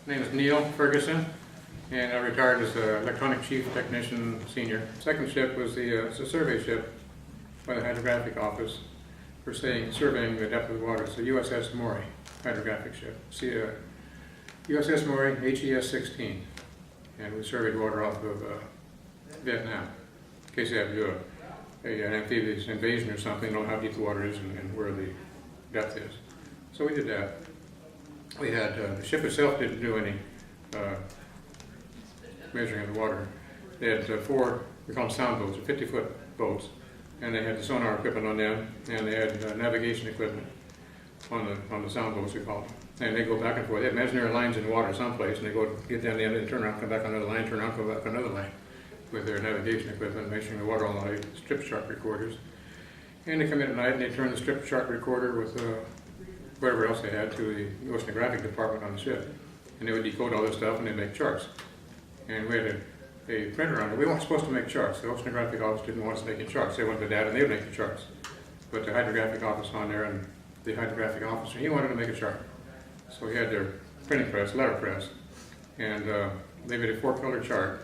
My name is Neil Ferguson, and I retired as an electronic chief technician senior. Second ship was the survey ship by the hydrographic office for surveying the depth of the water. It's the USS Maury hydrographic ship. USS Maury, HES-16, and we surveyed water off of Vietnam in case they have to do an amphibious invasion or something, know how deep the water is and where the depth is. So we did that. We had, the ship itself didn't do any measuring of the water. They had four, we call them sound boats, 50-foot boats, and they had the sonar equipment on them, and they had navigation equipment on the sound boats, we call them. And they go back and forth. They have imaginary lines in the water someplace, and they go get down the end and turn around, come back on another line, turn around, come back on another line with their navigation equipment, measuring the water on the strip chart recorders. And they come in at night and they turn the strip chart recorder with whatever else they had to the oceanographic department on the ship. And they would decode all this stuff and they'd make charts. And we had a printer on it. We weren't supposed to make charts. The oceanographic office didn't want us making charts. They wanted the data and they would make the charts. But the hydrographic office on there and the hydrographic officer, he wanted to make a chart. So he had their printing press, letter press, and they made a 4-color chart.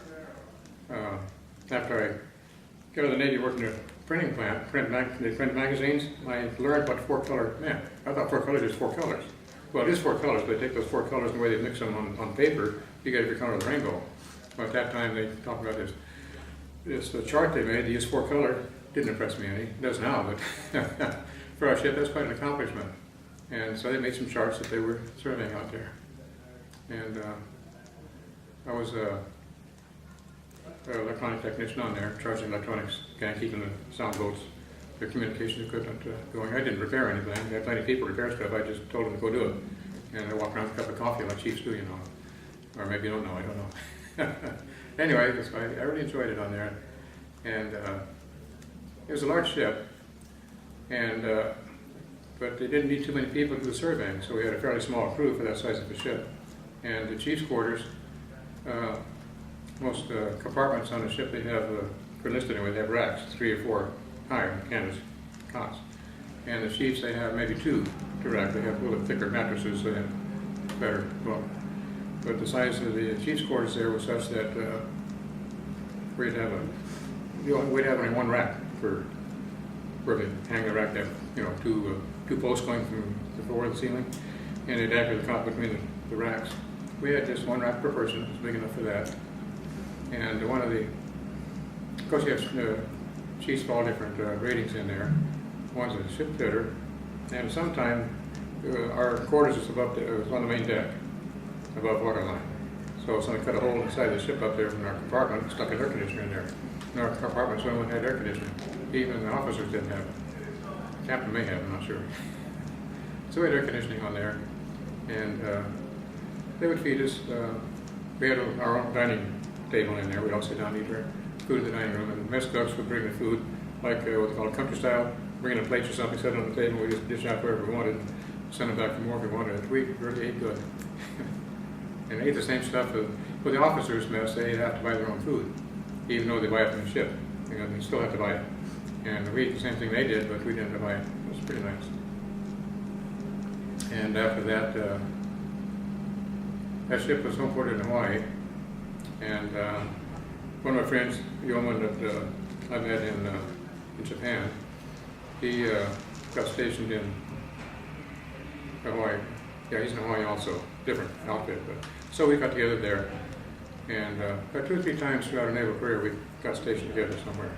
After I got out of the Navy, worked in a printing plant, they print magazines, I learned what 4-color meant. I thought 4 colors is 4 colors. Well, it is 4 colors, but they take those 4 colors and the way they mix them on paper, you get every color of the rainbow. Well, at that time, they talked about this chart they made, they used 4 color, didn't impress me any, it does now, but for our ship, that's quite an accomplishment. And so they made some charts that they were surveying out there. And I was an electronic technician on there, charging electronics, kind of keeping the sound boats, their communication equipment going. I didn't repair anything. I had plenty of people repair stuff. I just told them to go do it. And I walked around with a cup of coffee like chiefs do, you know. Or maybe you don't know, I don't know. Anyway, I really enjoyed it on there. And it was a large ship, and but they didn't need too many people to do the surveying, so we had a fairly small crew for that size of a ship. And the chief's quarters, most compartments on the ship, they have, for listed anyway, they have racks, 3 or 4 high canvas cots. And the chiefs, they have maybe 2 to rack. They have a little thicker mattresses, so they have better look. But the size of the chief's quarters there was such that we'd have only one rack for where they hang the rack. They have, you know, two posts going from the floor to the ceiling, and they'd anchor the cot between the racks. We had just 1 rack per person. It was big enough for that. And of course, you have chiefs of all different ratings in there. One's a ship fitter, and sometime our quarters is was on the main deck, above waterline. So somebody cut a hole inside the ship up there in our compartment, stuck an air conditioner in there. And our compartments, no one had air conditioning. Even the officers didn't have it. The captain may have, I'm not sure. So we had air conditioning on there, and they would feed us. We had our own dining table in there. We'd all sit down and eat our food in the dining room, and the mess cooks would bring the food, like what they call a country style, bring in a plate or something, set it on the table, we just dish out wherever we wanted, send it back for more if we wanted. We really ate good. And ate the same stuff. With the officers' mess, they have to buy their own food, even though they buy it from the ship. You know, they still have to buy it. And we ate the same thing they did, but we didn't have to buy it. It was pretty nice. And after that, that ship was home ported in Hawaii. And one of my friends, yeoman that I met in Japan, he got stationed in Hawaii. Yeah, he's in Hawaii also, different outfit. But so we got together there, and about 2 or 3 times throughout our naval career, we got stationed together somewhere.